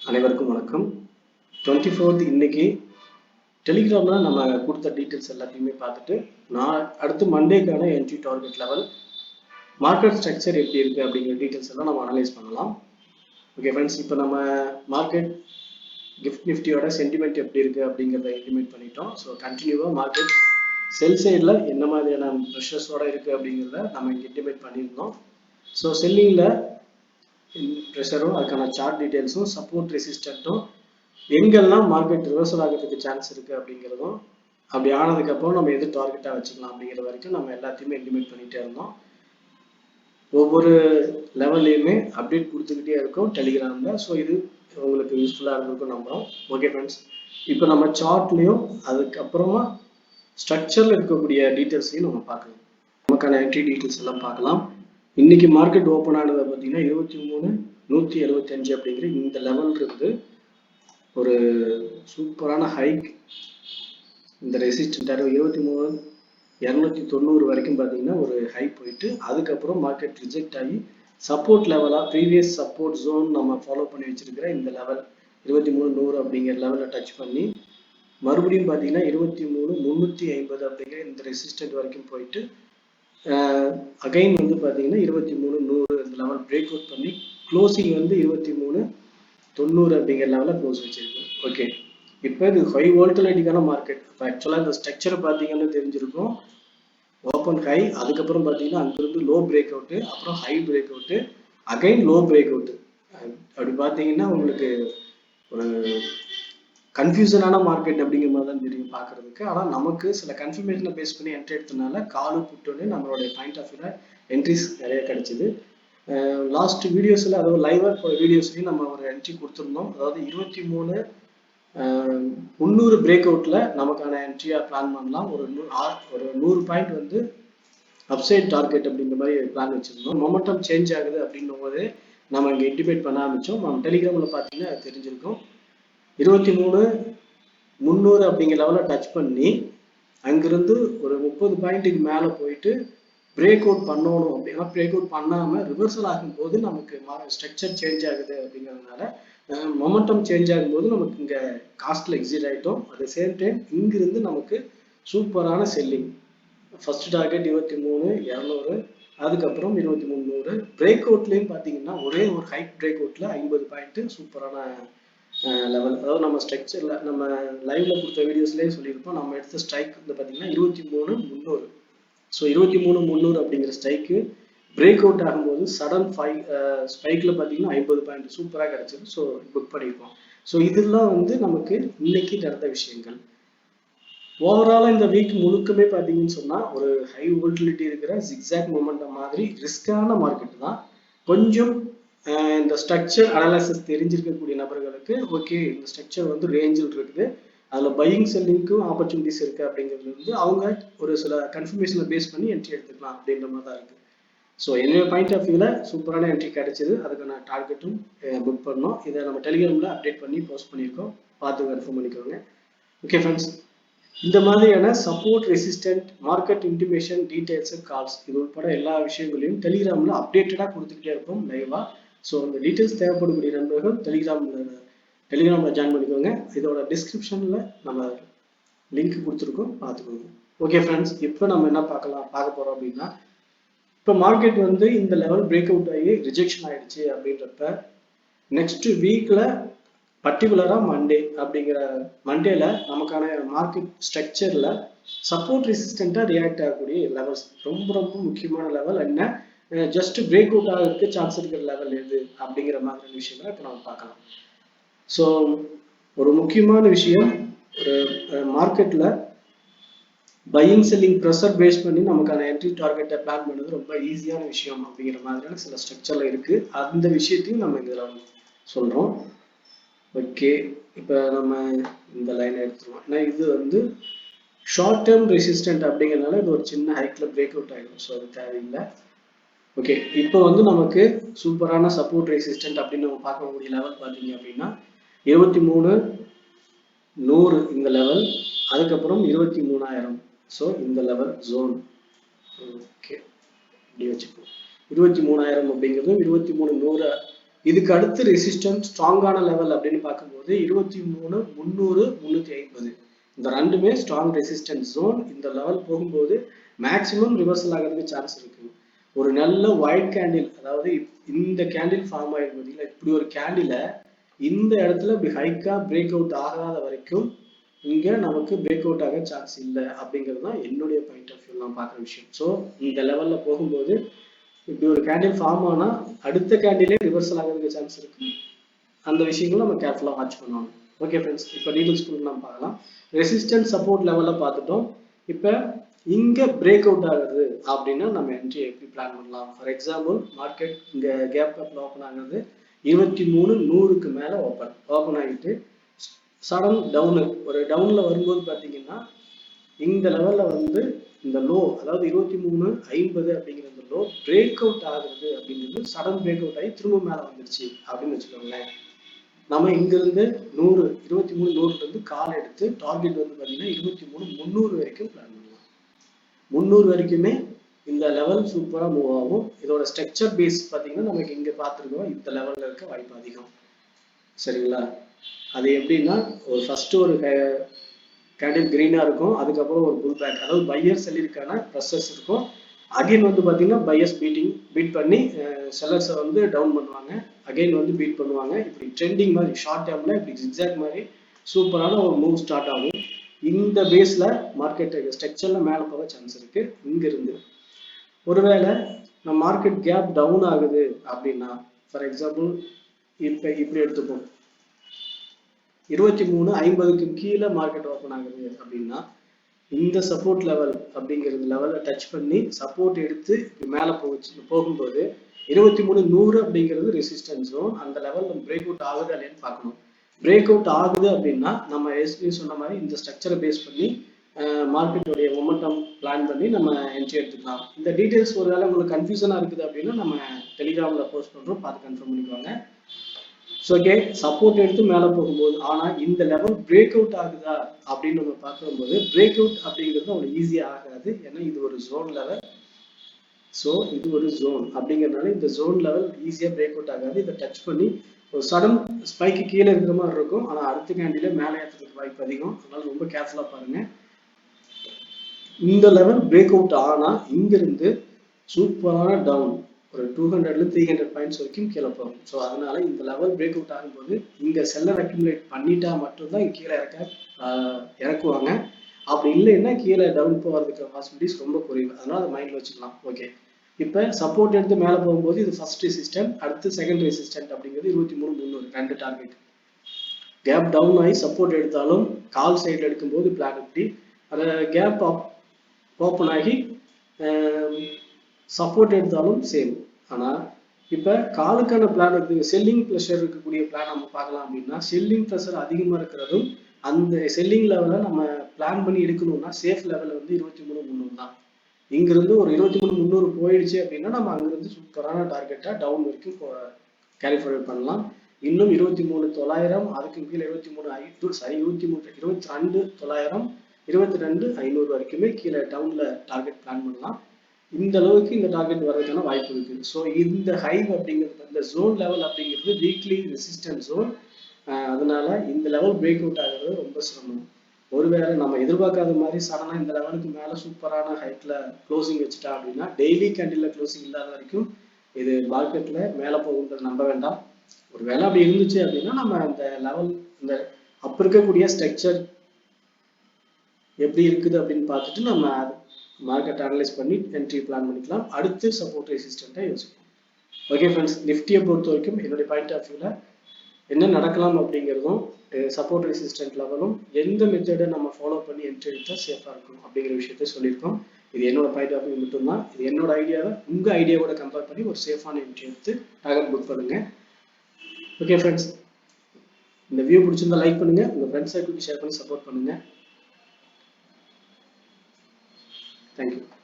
அனைவருக்கும் வணக்கம். 24th இன்னைக்கு டெலிகிராம்ல நம்ம கொடுத்த டீட்டெயில்ஸ் எல்லாத்தையுமே பார்த்துட்டு நான் அடுத்து மண்டேக்கான entry target level market structure எப்படி இருக்கு அப்படிங்கிற டீட்டெயில்ஸ் எல்லாம் நம்ம அனலைஸ் பண்ணலாம். ஓகே ஃப்ரெண்ட்ஸ், இப்போ நம்ம மார்க்கெட் கிஃப்ட் நிஃப்டியோட சென்டிமெண்ட் எப்படி இருக்கு அப்படிங்கிறத இன்டிமேட் பண்ணிட்டோம். ஸோ கண்டினியூவாக மார்க்கெட் செல் சைடில் என்ன மாதிரியான ப்ரெஷர்ஸோட இருக்கு அப்படிங்கிறத நம்ம இங்கே இன்டிமேட் பண்ணியிருந்தோம். ஸோ செல்லிங்கில் ப்ரெஷரும் அதுக்கான சார்ட் டீடைல்ஸும் சப்போர்ட் ரெசிஸ்டன்ட்டும் எங்கெல்லாம் மார்க்கெட் ரிவர்சல் ஆகிறதுக்கு சான்ஸ் இருக்கு அப்படிங்கிறதும் அப்படி ஆனதுக்கப்புறம் நம்ம எது டார்கெட்டாக வச்சுக்கலாம் அப்படிங்கிற வரைக்கும் நம்ம எல்லாத்தையுமே இன்டிமேட் பண்ணிகிட்டே இருந்தோம். ஒவ்வொரு லெவல்லையுமே அப்டேட் கொடுத்துக்கிட்டே இருக்கும் டெலிகிராமில். ஸோ இது உங்களுக்கு யூஸ்ஃபுல்லாக இருந்திருக்கும் நம்புகிறோம். ஓகே ஃப்ரெண்ட்ஸ், இப்போ நம்ம சார்ட்லேயும் அதுக்கப்புறமா ஸ்ட்ரக்சரில் இருக்கக்கூடிய டீட்டெயில்ஸையும் நம்ம பார்க்கலாம். நமக்கான என்ட்ரி டீட்டெயில்ஸ் எல்லாம் பார்க்கலாம். இன்னைக்கு மார்க்கெட் ஓப்பன் ஆனதை பார்த்தீங்கன்னா 23,175 அப்படிங்கிற இந்த லெவல் இருந்து ஒரு சூப்பரான ஹைக். இந்த ரெசிஸ்டன்ட் 23,290 வரைக்கும் பார்த்தீங்கன்னா ஒரு ஹை போயிட்டு அதுக்கப்புறம் மார்க்கெட் ரிஜெக்ட் ஆகி சப்போர்ட் லெவலாக ப்ரீவியஸ் சப்போர்ட் ஜோன் நம்ம ஃபாலோ பண்ணி வச்சிருக்கிற இந்த லெவல் 23,100 அப்படிங்கிற லெவலில் டச் பண்ணி மறுபடியும் பார்த்தீங்கன்னா 23,350 அப்படிங்கிற இந்த ரெசிஸ்டன்ட் வரைக்கும் போயிட்டு அகைன் வந்து பார்த்தீங்கன்னா 23,100 இந்த லெவல் பிரேக் அவுட் பண்ணி க்ளோசிங் வந்து 23,90 அப்படிங்கிற லெவலில் க்ளோஸ் வச்சிருக்கு. ஓகே, இப்போ இது ஹை வோல்டிலிட்டிக்கான மார்க்கெட். இப்போ ஆக்சுவலாக இந்த ஸ்ட்ரக்சரை பார்த்தீங்கன்னு தெரிஞ்சிருக்கும். ஓப்பன் ஹை, அதுக்கப்புறம் பார்த்தீங்கன்னா அங்கிருந்து லோ பிரேக் அவுட்டு, அப்புறம் high break out, again low break out. அப்படி பார்த்தீங்கன்னா உங்களுக்கு ஒரு கன்ஃபியூசனான மார்க்கெட் அப்படிங்கிற மாதிரி தான் தெரியும் பார்க்கறதுக்கு. ஆனால் நமக்கு சில கன்ஃபர்மேஷனை பேஸ் பண்ணி என்ட்ரி எடுத்ததுனால காலு புட்டுன்னு நம்மளுடைய பாயிண்ட் ஆஃப் வியூவில் என்ட்ரிஸ் நிறைய கிடைச்சிது. லாஸ்ட் வீடியோஸில், அதாவது லைவாக வீடியோஸ்லையும் நம்ம ஒரு என்ட்ரி கொடுத்துருந்தோம். அதாவது 23,300 பிரேக் அவுட்டில் நமக்கான என்ட்ரியாக பிளான் பண்ணலாம். ஒரு 100 பாயிண்ட் வந்து அப்சைட் டார்கெட் அப்படிங்கிற மாதிரி பிளான் வச்சுருந்தோம். மொமெண்டம் சேஞ்ச் ஆகுது அப்படின்னும் போது நம்ம இங்கே இன்டிமேட் பண்ண ஆரம்பித்தோம். நம்ம டெலிகிராமில் பார்த்தீங்கன்னா அது தெரிஞ்சிருக்கும். 23,300 அப்படிங்கிற லெவலில் டச் பண்ணி அங்கிருந்து ஒரு 30 பாயிண்ட்டுக்கு மேலே போயிட்டு பிரேக் அவுட் பண்ணணும் அப்படின்னா பிரேக் அவுட் பண்ணாமல் ரிவர்சல் ஆகும்போது நமக்கு ஸ்ட்ரக்சர் சேஞ்ச் ஆகுது அப்படிங்கிறதுனால மொமெண்டம் சேஞ்ச் ஆகும்போது நமக்கு இங்கே காஸ்ட்ல எக்ஸிட் ஆகிட்டோம். அட் த சேம் டைம் இங்கிருந்து நமக்கு சூப்பரான செல்லிங். ஃபர்ஸ்ட் டார்கெட் 23,200, அதுக்கப்புறம் 23,100. பிரேக் அவுட்லேயும் பார்த்தீங்கன்னா ஒரே ஒரு ஹைக் பிரேக் அவுட்ல 50 பாயிண்ட் சூப்பரான லெவல். அதாவது நம்ம ஸ்ட்ரக்சர்ல நம்ம லைவ்ல கொடுத்த வீடியோஸ்லேயே சொல்லியிருப்போம். நம்ம எடுத்த ஸ்ட்ரைக் வந்து பார்த்தீங்கன்னா 23,300. ஸோ 23,300 அப்படிங்கிற ஸ்ட்ரைக்கு பிரேக் அவுட் ஆகும்போது சடன் ஸ்பைக்ல பார்த்தீங்கன்னா 50 பாயிண்ட் சூப்பராக கிடைச்சது. ஸோ புக் பண்ணியிருக்கோம். ஸோ இதெல்லாம் வந்து நமக்கு இன்னைக்கு நடந்த விஷயங்கள். ஓவராலாக இந்த வீக் முழுக்கமே பார்த்தீங்கன்னு சொன்னால் ஒரு ஹை வோல்டிலிட்டி இருக்கிற ஜிக்ஸாக் மொமெண்டம் மாதிரி ரிஸ்கான மார்க்கெட் தான். கொஞ்சம் இந்த ஸ்ட்ரக்சர் அனாலிசிஸ் தெரிஞ்சிருக்கக்கூடிய நபர்களுக்கு ஓகே, இந்த ஸ்ட்ரக்சர் வந்து ரேஞ்சில் இருக்குது, அதில் பையிங் செல்லிங்க்கும் ஆப்பர்ச்சுனிட்டிஸ் இருக்குது அப்படிங்கிறது வந்து அவங்க ஒரு சில கன்ஃபர்மேஷனை பேஸ் பண்ணி என்ட்ரி எடுத்துக்கலாம் அப்படின்ற மாதிரி தான் இருக்குது. ஸோ என்னோட பாயிண்ட் ஆஃப் வியூவில் சூப்பரான என்ட்ரி கிடைச்சிது. அதுக்கான டார்கெட்டும் புக் பண்ணோம். இதை நம்ம டெலிகிராமில் அப்டேட் பண்ணி போஸ்ட் பண்ணியிருக்கோம். பார்த்து கன்ஃபார்ம் பண்ணிக்கோங்க. ஓகே ஃப்ரெண்ட்ஸ், இந்த மாதிரியான support resistant market intimation details calls இது உட்பட எல்லா விஷயங்களையும் டெலிகிராமில் அப்டேட்டடாக கொடுத்துக்கிட்டே இருப்போம் லைவாக. ஸோ அந்த டீட்டெயில்ஸ் தேவைப்படக்கூடிய நண்பர்கள் டெலிகிராமில் ஜாயின் பண்ணிக்கோங்க. இதோட டிஸ்கிரிப்ஷனில் நம்ம லிங்க் கொடுத்துருக்கோம், பார்த்துக்கோங்க. ஓகே ஃப்ரெண்ட்ஸ், இப்போ நம்ம என்ன பார்க்க போகிறோம் அப்படின்னா, இப்போ மார்க்கெட் வந்து இந்த லெவல் பிரேக் அவுட் ஆகி ரிஜெக்ஷன் ஆயிடுச்சு அப்படின்றப்ப நெக்ஸ்ட் வீக்கில் பர்டிகுலராக மண்டேல நமக்கான மார்க்கெட் ஸ்ட்ரக்சரில் சப்போர்ட் ரெசிஸ்டண்ட்டாக ரியாக்ட் ஆகக்கூடிய லெவல்ஸ் ரொம்ப ரொம்ப முக்கியமான லெவல் என்ன, ஜஸ்ட் பிரேக் அவுட் ஆகிறதுக்கு சான்ஸ் இருக்கிற லெவல் எது அப்படிங்கிற மாதிரி விஷயங்களை இப்போ நம்ம பார்க்கலாம். ஸோ ஒரு முக்கியமான விஷயம், ஒரு மார்க்கெட்டில் பையிங் செல்லிங் ப்ரெஷர் பேஸ் பண்ணி நமக்கான என்ட்ரி டார்கெட்டை பிளான் பண்ணுறது ரொம்ப ஈஸியான விஷயம் அப்படிங்கிற மாதிரியான சில ஸ்ட்ரக்சரில் இருக்குது. அந்த விஷயத்தையும் நம்ம இதில் சொல்கிறோம். ஓகே, இப்போ நம்ம இந்த லைனை எடுத்துருவோம். ஏன்னா இது வந்து ஷார்ட் டேர்ம் ரெசிஸ்டன்ட் அப்படிங்கிறதுனால இது ஒரு சின்ன ஹைக்ல பிரேக் அவுட் ஆகிடும். ஸோ அது தேவையில்லை. ஓகே, இப்போ வந்து நமக்கு சூப்பரான சப்போர்ட் ரெசிஸ்டன்ட் அப்படின்னு நம்ம பார்க்கக்கூடிய லெவல் பார்த்தீங்க அப்படின்னா 23,100 இந்த லெவல், அதுக்கப்புறம் 23,000. ஸோ இந்த லெவல் ஜோன். ஓகே, இப்படி வச்சுக்கோ. 23,000 அப்படிங்கிறது 23,100 இதுக்கு அடுத்து ரெசிஸ்டன்ஸ் ஸ்ட்ராங்கான லெவல் அப்படின்னு பார்க்கும்போது 23 300 350 இந்த ரெண்டுமே ஸ்ட்ராங் ரெசிஸ்டன்ஸ் ஜோன். இந்த லெவல் போகும்போது மேக்சிமம் ரிவர்சல் ஆகிறதுக்கு சான்ஸ் இருக்கு. ஒரு நல்ல ஒயிட் கேண்டில், அதாவது இந்த கேண்டில் ஃபார்ம் ஆயிருக்கும் இல்லை, இப்படி ஒரு கேண்டில இந்த இடத்துல இப்படி ஹைக்கா பிரேக் அவுட் ஆகாத வரைக்கும் இங்க நமக்கு பிரேக் அவுட் ஆக சான்ஸ் இல்லை அப்படிங்கிறது தான் என்னுடைய பாயிண்ட் ஆஃப் வியூ நான் பார்க்குற விஷயம். ஸோ இந்த லெவல்ல போகும்போது இப்படி ஒரு கேண்டில் ஃபார்ம் ஆனா அடுத்த கேண்டிலே ரிவர்சல் ஆகிறதுக்கு சான்ஸ் இருக்கு. அந்த விஷயங்களும் நம்ம கேர்ஃபுல்லா வாட்ச் பண்ணணும். ஓகே ஃப்ரெண்ட்ஸ், இப்போ டீடைல்ஸ்குள்ள நம்ம பார்க்கலாம். ரெசிஸ்டன்ஸ் சப்போர்ட் லெவல்ல பார்த்துட்டோம். இப்போ இங்க பிரேக் அவுட் ஆகுது அப்படின்னா நம்ம என்ட்ரி எப்படி பிளான் பண்ணலாம். ஃபார் எக்ஸாம்பிள், மார்க்கெட் இங்க கேப் அப்ல ஓப்பன் ஆகுது 23,100க்கு மேல ஓப்பன் ஆகிட்டு சடன் டவுனு, ஒரு டவுன்ல வரும்போது பாத்தீங்கன்னா இந்த லெவல்ல வந்து இந்த லோ, அதாவது 23,50 அப்படிங்கிற இந்த லோ பிரேக் அவுட் ஆகுறது அப்படிங்கிறது சடன் பிரேக் அவுட் ஆகி திரும்ப மேல வந்துருச்சு அப்படின்னு வச்சுக்கோங்களேன். நம்ம இங்க இருந்து 23,100ல இருந்து கால் எடுத்து டார்கெட் வந்து பாத்தீங்கன்னா 23,300 வரைக்கும் பிளான் பண்ணலாம். 300 வரைக்குமே இந்த லெவல் சூப்பரா மூவ் ஆகும். இதோட ஸ்ட்ரக்சர் பேஸ் பாத்தீங்கன்னா நமக்கு இங்க பார்த்துருக்கோம், இந்த லெவல்ல இருக்க வாய்ப்பு அதிகம். சரிங்களா? அது எப்படின்னா, ஒரு ஃபர்ஸ்ட் ஒரு கேண்டில் கிரீனா இருக்கும், அதுக்கப்புறம் ஒரு புல் பேக், அதாவது பையர் செல்லிற்கான ப்ரெஷர்ஸ் இருக்கும். அகைன் வந்து பாத்தீங்கன்னா பையர்ஸ் பீட் பண்ணி செல்லர்ஸை வந்து டவுன் பண்ணுவாங்க, அகைன் வந்து பீட் பண்ணுவாங்க. இப்படி ட்ரெண்டிங் மாதிரி ஷார்ட் டேர்ம்ல இப்படி ஜிக்ஸாக் மாதிரி சூப்பரான ஒரு மூவ் ஸ்டார்ட் ஆகும். இந்த பேஸ்ல மார்க்கெட் ஸ்ட்ரக்சர்ல மேல போக சான்ஸ் இருக்கு. இங்க இருந்து ஒருவேளை நம்ம மார்க்கெட் கேப் டவுன் ஆகுது அப்படின்னா, ஃபார் எக்ஸாம்பிள் இப்ப இப்படி எடுத்துப்போம், 23,50க்கு கீழே மார்க்கெட் ஓப்பன் ஆகுது அப்படின்னா இந்த சப்போர்ட் லெவல் அப்படிங்கிறது லெவலை டச் பண்ணி சப்போர்ட் எடுத்து மேலே போகும்போது 23,100 அப்படிங்கிறது ரெசிஸ்டன்ஸ் ஜோன். அந்த லெவல் பிரேக் அவுட் ஆகுது இல்லைன்னு பார்க்கணும். பிரேக் அவுட் ஆகுது அப்படின்னா நம்ம ஏற்கனவே சொன்ன மாதிரி இந்த ஸ்ட்ரக்சரை பேஸ் பண்ணி மார்க்கெட்டுடைய மொமெண்டம் பிளான் பண்ணி நம்ம என்ட்ரி எடுத்துக்கலாம். இந்த டீடைல்ஸ் ஒருவேளை உங்களுக்கு கன்ஃபியூஷனா இருக்குது அப்படின்னா நம்ம டெலிகிராம்ல போஸ்ட் பண்றோம், பார்த்து கன்ஃபார்ம் பண்ணிக்குவாங்க. ஓகே, சப்போர்ட் எடுத்து மேல போகும்போது ஆனா இந்த லெவல் பிரேக் அவுட் ஆகுதா அப்படின்னு நம்ம பார்க்கும்போது பிரேக் அவுட் அப்படிங்கிறது அவ்வளவு ஈஸியா ஆகாது. ஏன்னா இது ஒரு ஜோன் லெவல். ஸோ இது ஒரு ஜோன் அப்படிங்கிறதுனால இந்த ஜோன் லெவல் ஈஸியா பிரேக் அவுட் ஆகாது. இதை டச் பண்ணி ஒரு சடன் ஸ்பைக்கு கீழே இருக்கிற மாதிரி இருக்கும், ஆனா அடுத்த கேண்டில மேலே ஏற்றுறதுக்கு வாய்ப்பு அதிகம். அதனால ரொம்ப கேர்ஃபுல்லா பாருங்க. இந்த லெவல் பிரேக் அவுட் ஆனா இங்க இருந்து சூப்பரான டவுன் ஒரு 200 300 பாயிண்ட்ஸ் வரைக்கும் கீழே போகும். ஸோ அதனால இந்த லெவல் பிரேக் அவுட் ஆகும்போது இங்க செல்லர் அக்யூமுலேட் பண்ணிட்டா மட்டும்தான் கீழே இறக்குவாங்க. அப்படி இல்லைன்னா கீழே டவுன் போகிறதுக்கு பாசிபிலிட்டிஸ் ரொம்ப குறைவு. அதனால அதை மைண்ட்ல வச்சுக்கலாம். ஓகே, இப்போ சப்போர்ட் எடுத்து மேலே போகும்போது இது ஃபர்ஸ்ட் ரெசிஸ்டன்ட், அடுத்து செகண்ட் ரெசிஸ்டன்ட் அப்படிங்கிறது 23,300 ரெண்டு டார்கெட். கேப் டவுன் ஆகி சப்போர்ட் எடுத்தாலும் கால் சைடில் எடுக்கும்போது பிளான் இப்படி அதை கேப் ஓப்பன் ஆகி சப்போர்ட் எடுத்தாலும் சேம். ஆனா இப்ப காலுக்கான பிளான் இருக்கு, செல்லிங் ப்ரெஷர் இருக்கக்கூடிய பிளான் நம்ம பார்க்கலாம். அப்படின்னா செல்லிங் ப்ரெஷர் அதிகமா இருக்கிறதும் அந்த செல்லிங் லெவலை நம்ம பிளான் பண்ணி எடுக்கணும்னா சேஃப் லெவல் வந்து 23,300 தான். இங்கிருந்து ஒரு 23,300 போயிடுச்சு அப்படின்னா நம்ம அங்கிருந்து சூப்பரான டார்கெட்டா டவுன் வரைக்கும் கேரி ஃபார்வர்ட் பண்ணலாம். இன்னும் 23,900 அதுக்கு கீழே 22,900 22,500 வரைக்குமே கீழே டவுன்ல டார்கெட் பிளான் பண்ணலாம். இந்த அளவுக்கு இந்த டார்கெட் வர்றதுக்கான வாய்ப்பு இருக்கு. ஸோ இந்த ஹைவ் அப்படிங்கிறது, இந்த ஜோன் லெவல் அப்படிங்கிறது வீக்லி ரெசிஸ்டன்ஸ் ஜோன். அதனால இந்த லெவல் பிரேக் அவுட் ஆகிறது ரொம்ப சிரமம். ஒருவேளை நம்ம எதிர்பார்க்காத மாதிரி சடனா இந்த லெவலுக்கு மேல சூப்பரான ஹைட்ல க்ளோசிங் வச்சுட்டா அப்படின்னா டெய்லி கேண்டில்ல க்ளோசிங் இல்லாத வரைக்கும் இது மார்க்கெட்ல மேல போகுன்றதை நம்ப வேண்டாம். ஒருவேளை அப்படி இருந்துச்சு அப்படின்னா நம்ம அந்த லெவல், இந்த அப்ப இருக்கக்கூடிய ஸ்ட்ரக்சர் எப்படி இருக்குது அப்படின்னு பார்த்துட்டு நம்ம மார்க்கெட் அனலைஸ் பண்ணி என்ட்ரி பிளான் பண்ணிக்கலாம். அடுத்து சப்போர்ட் ரெசிஸ்டன்ட்டை யோசிப்போம். ஓகே ஃப்ரெண்ட்ஸ், நிஃப்டியை பொறுத்த வரைக்கும் என்னுடைய பாயிண்ட் ஆஃப் வியூவில் என்ன நடக்கலாம் அப்படிங்கிறதும் சப்போர்ட் ரெசிஸ்டன்ட் லெவலும் எந்த மெத்தடை நம்ம ஃபாலோ பண்ணி என்ட்ரி எடுத்தால் சேஃபாக இருக்கும் அப்படிங்கிற விஷயத்த சொல்லியிருக்கோம். இது என்னோட பாயிண்ட் ஆஃப் வியூ மட்டும்தான். இது என்னோட ஐடியாவை உங்கள் ஐடியாவோட கம்பேர் பண்ணி ஒரு சேஃபான என்ட்ரி எடுத்து டார்கெட் புக் பண்ணுங்க. ஓகே ஃப்ரெண்ட்ஸ், இந்த வியூ பிடிச்சிருந்தா லைக் பண்ணுங்க, உங்கள் ஃப்ரெண்ட்ஸ் சர்க்கிளுக்கு ஷேர் பண்ணி சப்போர்ட் பண்ணுங்க. Thank you.